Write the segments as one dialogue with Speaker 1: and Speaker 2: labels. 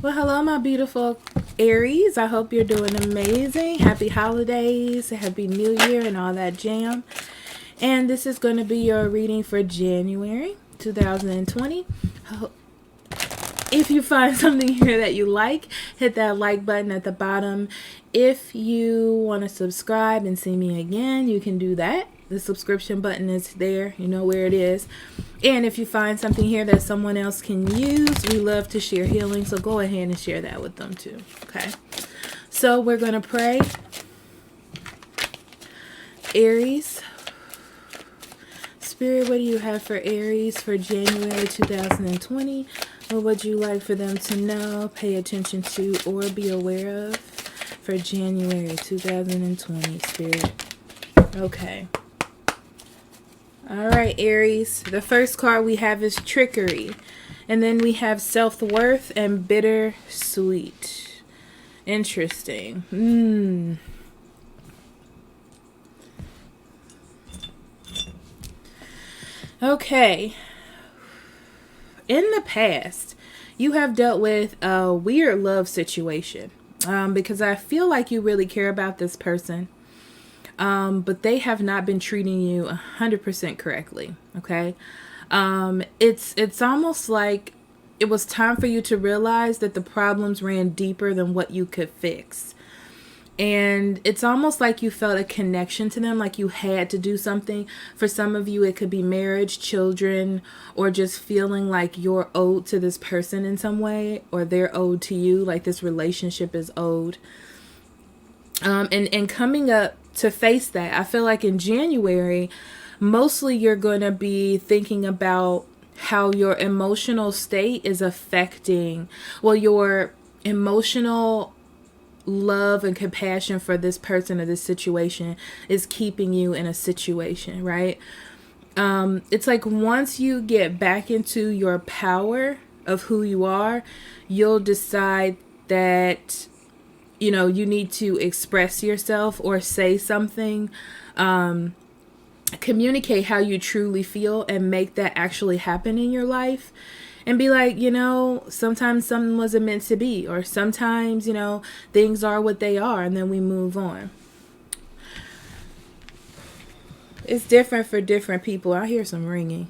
Speaker 1: Well, hello, my beautiful Aries. I hope you're doing amazing. Happy holidays, happy new year, and all that jam. And this is going to be your reading for January 2020. If you find something here that you like, hit that like button at the bottom. If you want to subscribe and see me again, you can do that. The subscription button is there. You know where it is. And if you find something here that someone else can use, we love to share healing. So go ahead and share that with them too. Okay. So we're going to pray. Aries. Spirit, what do you have for Aries for January 2020? What would you like for them to know, pay attention to, or be aware of for January 2020, Spirit? Okay. All right, Aries. The first card we have is trickery. And then we have self-worth and bittersweet. Interesting. Okay. In the past, you have dealt with a weird love situation. Because I feel like you really care about this person. But they have not been treating you 100% correctly. Okay. It's almost like it was time for you to realize that the problems ran deeper than what you could fix. And it's almost like you felt a connection to them, like you had to do something. For some of you, it could be marriage, children, or just feeling like you're owed to this person in some way, or they're owed to you, like this relationship is owed. And coming up to face that, I feel like in January, mostly you're going to be thinking about how your emotional state is affecting, well, your emotional love and compassion for this person or this situation is keeping you in a situation, right? It's like once you get back into your power of who you are, you'll decide that you need to express yourself or say something, communicate how you truly feel and make that actually happen in your life. And be like, sometimes something wasn't meant to be, or sometimes, things are what they are, and then we move on. It's different for different people. I hear some ringing.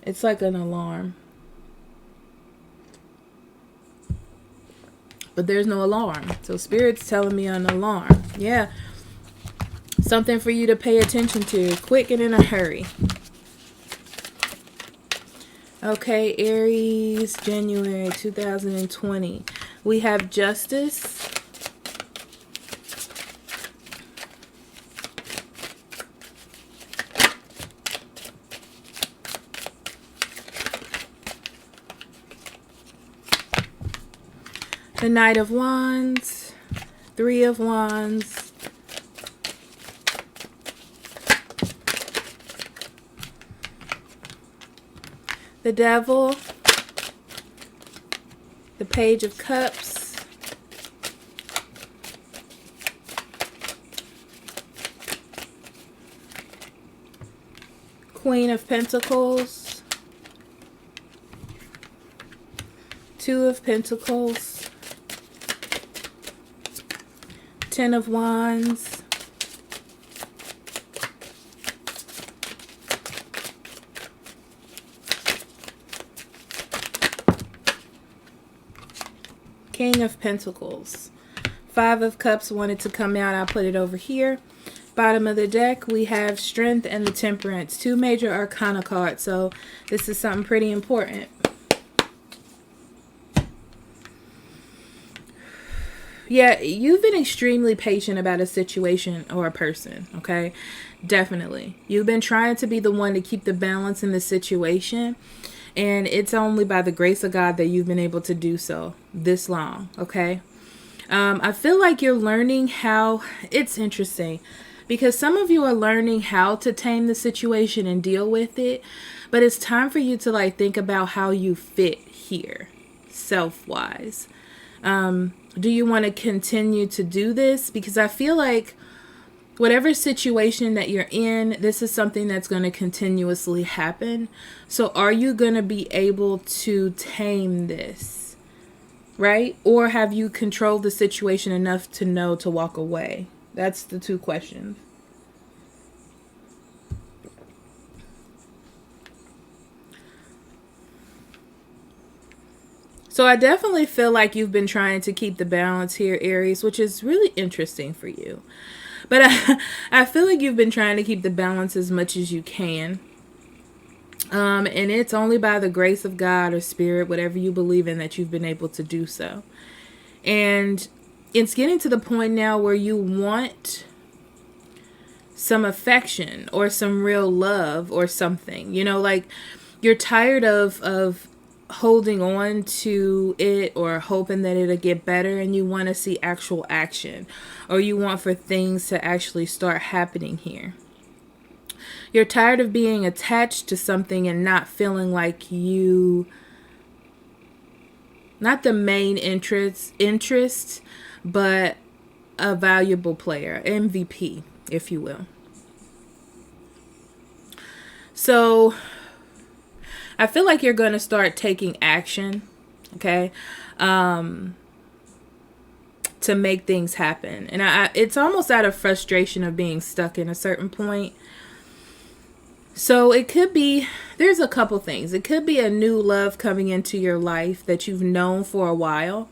Speaker 1: It's like an alarm. But there's no alarm. So Spirit's telling me an alarm. Yeah. Something for you to pay attention to. Quick and in a hurry. Okay, Aries, January 2020. We have justice. The Knight of Wands. Three of Wands. The Devil, the Page of Cups, Queen of Pentacles, Two of Pentacles, Ten of Wands, King of Pentacles. Five of Cups wanted to come out. I'll put it over here. Bottom of the deck, we have Strength and the Temperance. Two major arcana cards. So this is something pretty important. Yeah, you've been extremely patient about a situation or a person, okay? Definitely. You've been trying to be the one to keep the balance in the situation. And it's only by the grace of God that you've been able to do so this long, okay? I feel like you're learning how, it's interesting, because some of you are learning how to tame the situation and deal with it, but it's time for you to think about how you fit here, self-wise. Do you want to continue to do this? Because I feel like whatever situation that you're in, this is something that's going to continuously happen. So are you going to be able to tame this? right? Or have you controlled the situation enough to know to walk away? That's the two questions. So I definitely feel like you've been trying to keep the balance here, Aries, which is really interesting for you. But I feel like you've been trying to keep the balance as much as you can. And it's only by the grace of God or spirit, whatever you believe in, that you've been able to do so. And it's getting to the point now where you want some affection or some real love or something. You know, like you're tired of holding on to it or hoping that it'll get better, and you want to see actual action, or you want for things to actually start happening here. You're tired of being attached to something and not feeling like you, not the main interest, but a valuable player, MVP, if you will. So I feel like you're going to start taking action, okay, to make things happen. And it's almost out of frustration of being stuck in a certain point. So it could be, there's a couple things. It could be a new love coming into your life that you've known for a while.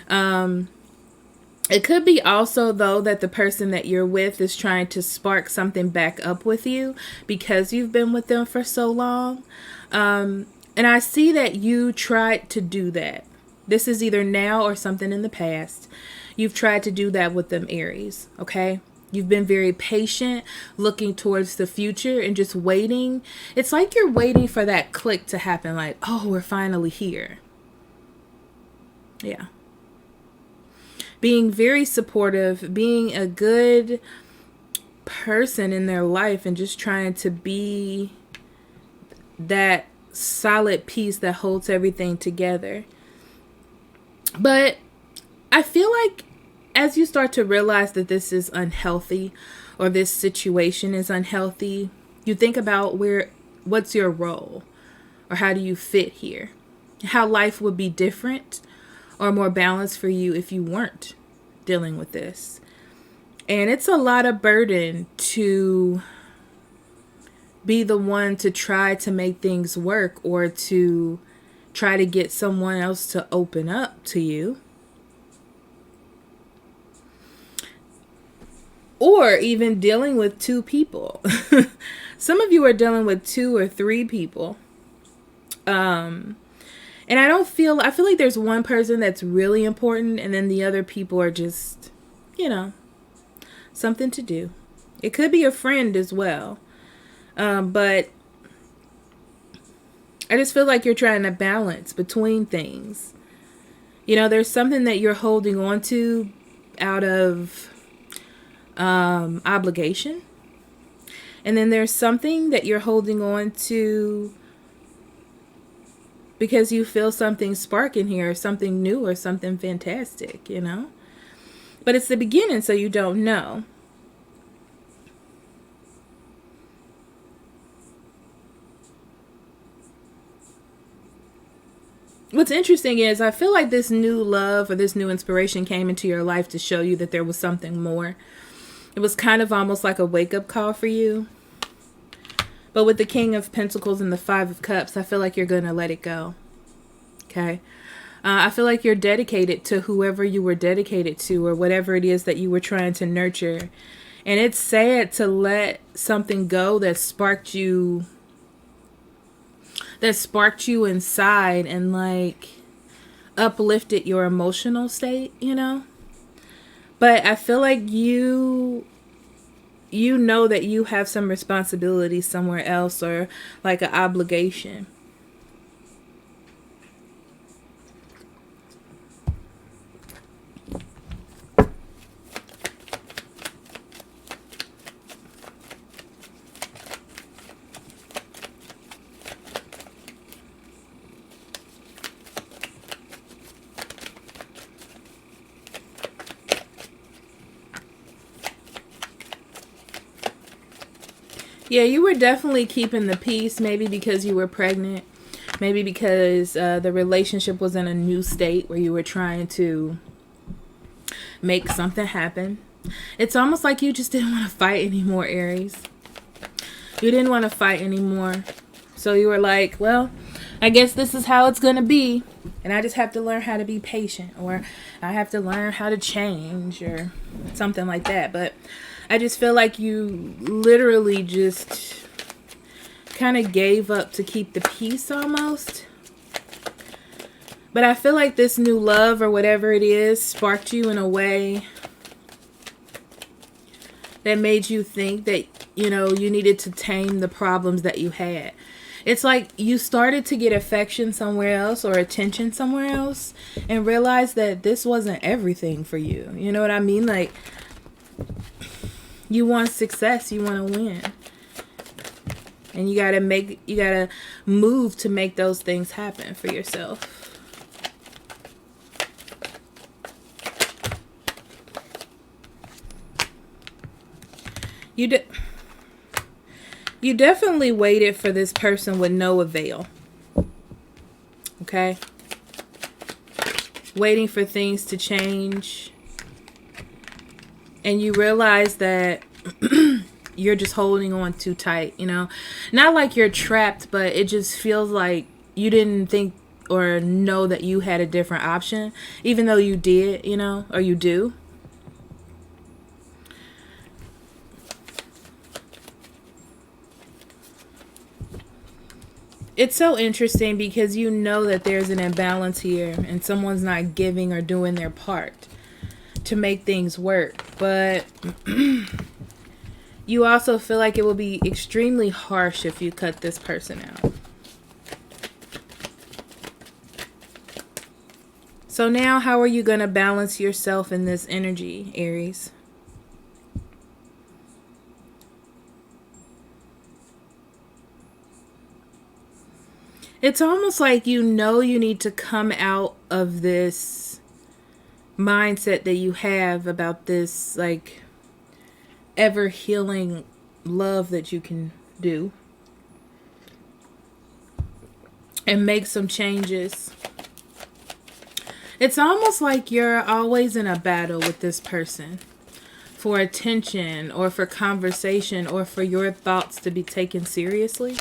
Speaker 1: It could be also, though, that the person that you're with is trying to spark something back up with you because you've been with them for so long. And I see that you tried to do that. This is either now or something in the past. You've tried to do that with them, Aries, okay? You've been very patient, looking towards the future and just waiting. It's like you're waiting for that click to happen, like, oh, we're finally here. Yeah. Being very supportive, being a good person in their life, and just trying to be that solid piece that holds everything together. But I feel like as you start to realize that this is unhealthy, or this situation is unhealthy, you think about what's your role, or how do you fit here? How life would be different or more balanced for you if you weren't dealing with this. And it's a lot of burden to be the one to try to make things work, or to try to get someone else to open up to you. Or even dealing with two people. Some of you are dealing with 2 or 3 people. And I feel like there's one person that's really important, and then the other people are just, something to do. It could be a friend as well. But I just feel like you're trying to balance between things. There's something that you're holding on to out of obligation. And then there's something that you're holding on to because you feel something sparking here, or something new, or something fantastic, But it's the beginning, so you don't know. What's interesting is I feel like this new love or this new inspiration came into your life to show you that there was something more. It was kind of almost like a wake-up call for you. But with the King of Pentacles and the 5 of Cups, I feel like you're going to let it go. Okay? I feel like you're dedicated to whoever you were dedicated to, or whatever it is that you were trying to nurture. And it's sad to let something go that sparked you inside and like uplifted your emotional state, But I feel like you know that you have some responsibility somewhere else, or like an obligation. Yeah, you were definitely keeping the peace, maybe because you were pregnant. Maybe because the relationship was in a new state where you were trying to make something happen. It's almost like you just didn't want to fight anymore, Aries. You didn't want to fight anymore. So you were like, well, I guess this is how it's going to be. And I just have to learn how to be patient. Or I have to learn how to change. Or something like that. But I just feel like you literally just kind of gave up to keep the peace almost. But I feel like this new love or whatever it is sparked you in a way that made you think that, you know, you needed to tame the problems that you had. It's like you started to get affection somewhere else or attention somewhere else and realized that this wasn't everything for you. You know what I mean? Like, you want success, you want to win. And you gotta move to make those things happen for yourself. You definitely waited for this person with no avail. Okay? Waiting for things to change. And you realize that you're just holding on too tight, you know? Not like you're trapped, but it just feels like you didn't think or know that you had a different option. Even though you did, you know? Or you do. It's so interesting because you know that there's an imbalance here and someone's not giving or doing their part to make things work. But you also feel like it will be extremely harsh if you cut this person out. So now how are you going to balance yourself in this energy, Aries? It's almost like you know you need to come out of this mindset that you have about this, like, ever healing love that you can do and make some changes. It's almost like you're always in a battle with this person for attention or for conversation or for your thoughts to be taken seriously.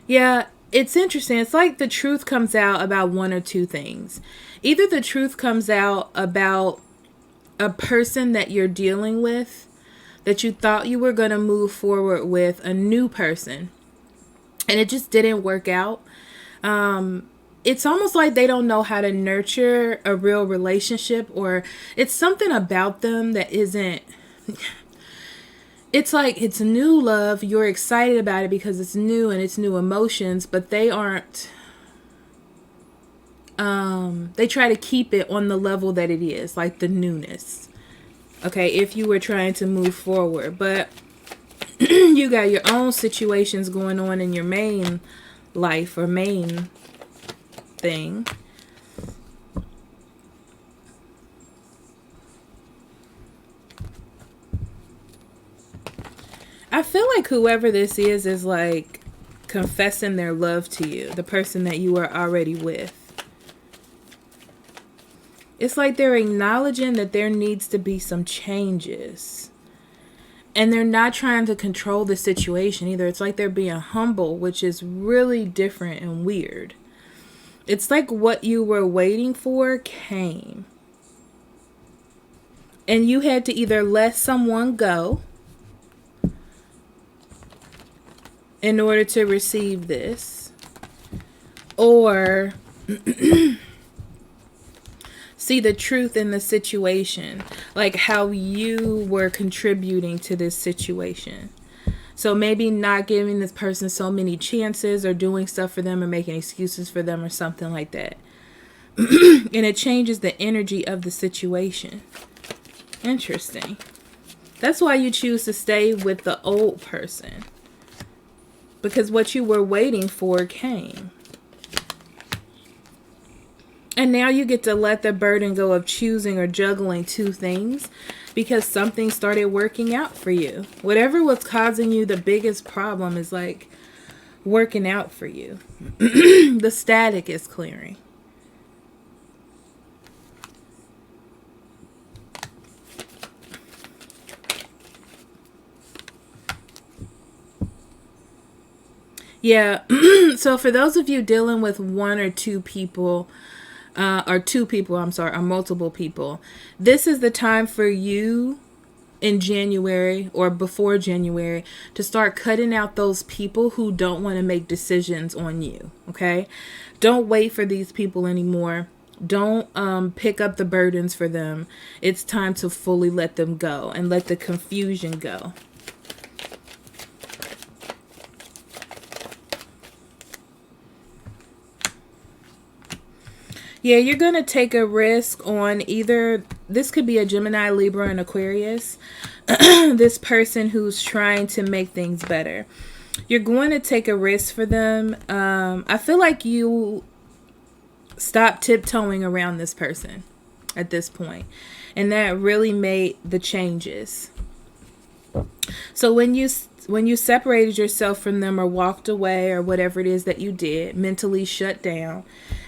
Speaker 1: Yeah, it's interesting. It's like the truth comes out about one or two things. Either the truth comes out about a person that you're dealing with, that you thought you were going to move forward with, a new person, and it just didn't work out. It's almost like they don't know how to nurture a real relationship, or it's something about them that isn't... It's like it's new love. You're excited about it because it's new and it's new emotions, but they aren't. They try to keep it on the level that it is, like the newness. Okay, if you were trying to move forward, but you got your own situations going on in your main life or main thing. I feel like whoever this is like confessing their love to you, the person that you are already with. It's like they're acknowledging that there needs to be some changes. And they're not trying to control the situation either. It's like they're being humble, which is really different and weird. It's like what you were waiting for came. And you had to either let someone go in order to receive this, or see the truth in the situation, like how you were contributing to this situation. So maybe not giving this person so many chances or doing stuff for them or making excuses for them or something like that. And it changes the energy of the situation. Interesting. That's why you choose to stay with the old person. Because what you were waiting for came. And now you get to let the burden go of choosing or juggling two things. because something started working out for you. Whatever was causing you the biggest problem is like working out for you. The static is clearing. Yeah. So for those of you dealing with one or two people, or multiple people, this is the time for you in January or before January to start cutting out those people who don't want to make decisions on you. Okay. Don't wait for these people anymore. Don't pick up the burdens for them. It's time to fully let them go and let the confusion go. Yeah, you're going to take a risk on either, this could be a Gemini, Libra, and Aquarius. This person who's trying to make things better. You're going to take a risk for them. I feel like you stop tiptoeing around this person at this point. And that really made the changes. So when you separated yourself from them or walked away or whatever it is that you did, mentally shut down,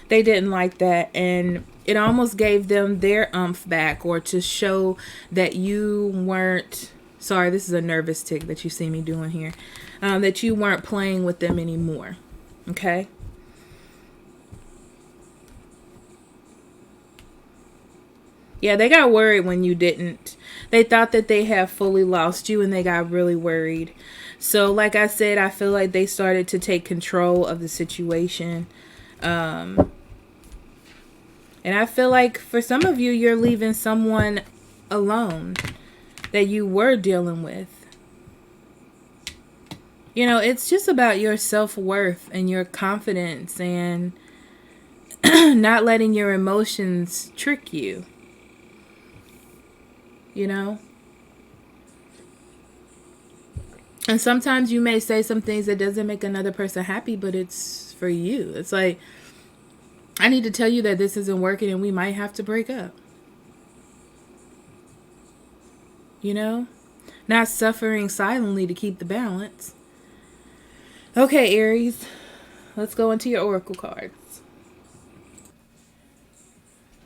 Speaker 1: they didn't like that, and it almost gave them their umph back, or to show that you weren't, sorry, this is a nervous tick that you see me doing here, that you weren't playing with them anymore. Okay? Yeah, they got worried when you didn't. They thought that they had fully lost you, and they got really worried. So like I said, I feel like they started to take control of the situation. And I feel like for some of you, you're leaving someone alone that you were dealing with. You know, it's just about your self-worth and your confidence and not letting your emotions trick you. You know? And sometimes you may say some things that doesn't make another person happy, but it's for you. It's like, I need to tell you that this isn't working and we might have to break up. You know? Not suffering silently to keep the balance. Okay, Aries. Let's go into your oracle cards.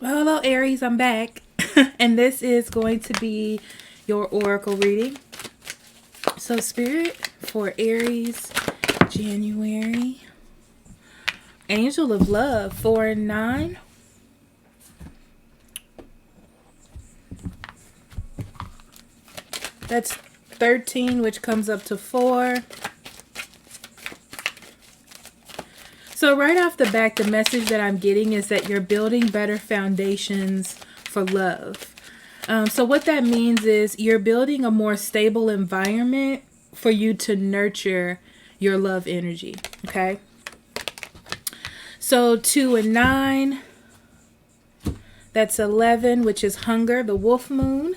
Speaker 1: Well, hello, Aries. I'm back. And this is going to be your oracle reading. So, Spirit, for Aries, January. Angel of Love, 4 and 9. That's 13, which comes up to 4. So right off the back, the message that I'm getting is that you're building better foundations for love. So what that means is you're building a more stable environment for you to nurture your love energy. Okay. So 2 and 9, that's 11, which is hunger, the wolf moon.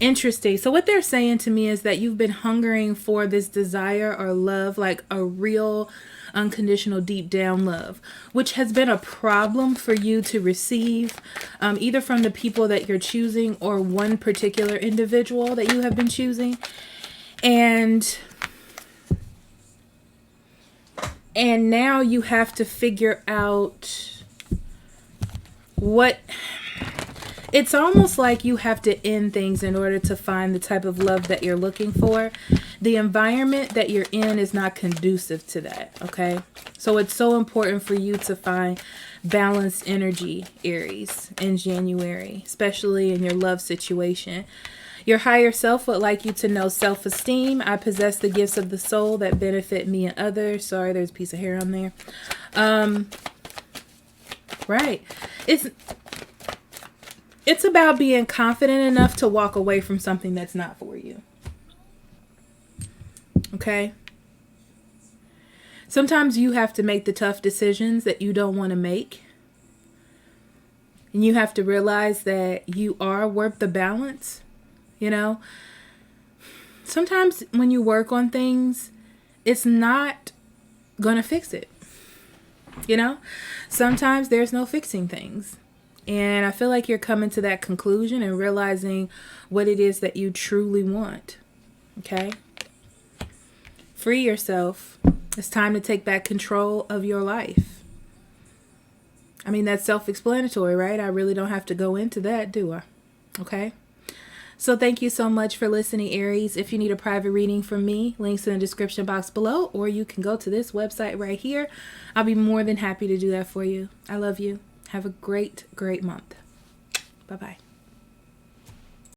Speaker 1: Interesting. So what they're saying to me is that you've been hungering for this desire or love, like a real unconditional deep down love, which has been a problem for you to receive, either from the people that you're choosing or one particular individual that you have been choosing. And now you have to figure out what... It's almost like you have to end things in order to find the type of love that you're looking for. The environment that you're in is not conducive to that, okay? So it's so important for you to find balanced energy, Aries, in January, especially in your love situation. Your higher self would like you to know self-esteem. I possess the gifts of the soul that benefit me and others. Sorry, there's a piece of hair on there. Right. It's about being confident enough to walk away from something that's not for you. Okay? Sometimes you have to make the tough decisions that you don't want to make. And you have to realize that you are worth the balance. You know? Sometimes when you work on things, it's not going to fix it. You know? Sometimes there's no fixing things. And I feel like you're coming to that conclusion and realizing what it is that you truly want. Okay? Free yourself. It's time to take back control of your life. I mean, that's self-explanatory, right? I really don't have to go into that, do I? Okay? So thank you so much for listening, Aries. If you need a private reading from me, links in the description box below, or you can go to this website right here. I'll be more than happy to do that for you. I love you. Have a great, great month. Bye-bye.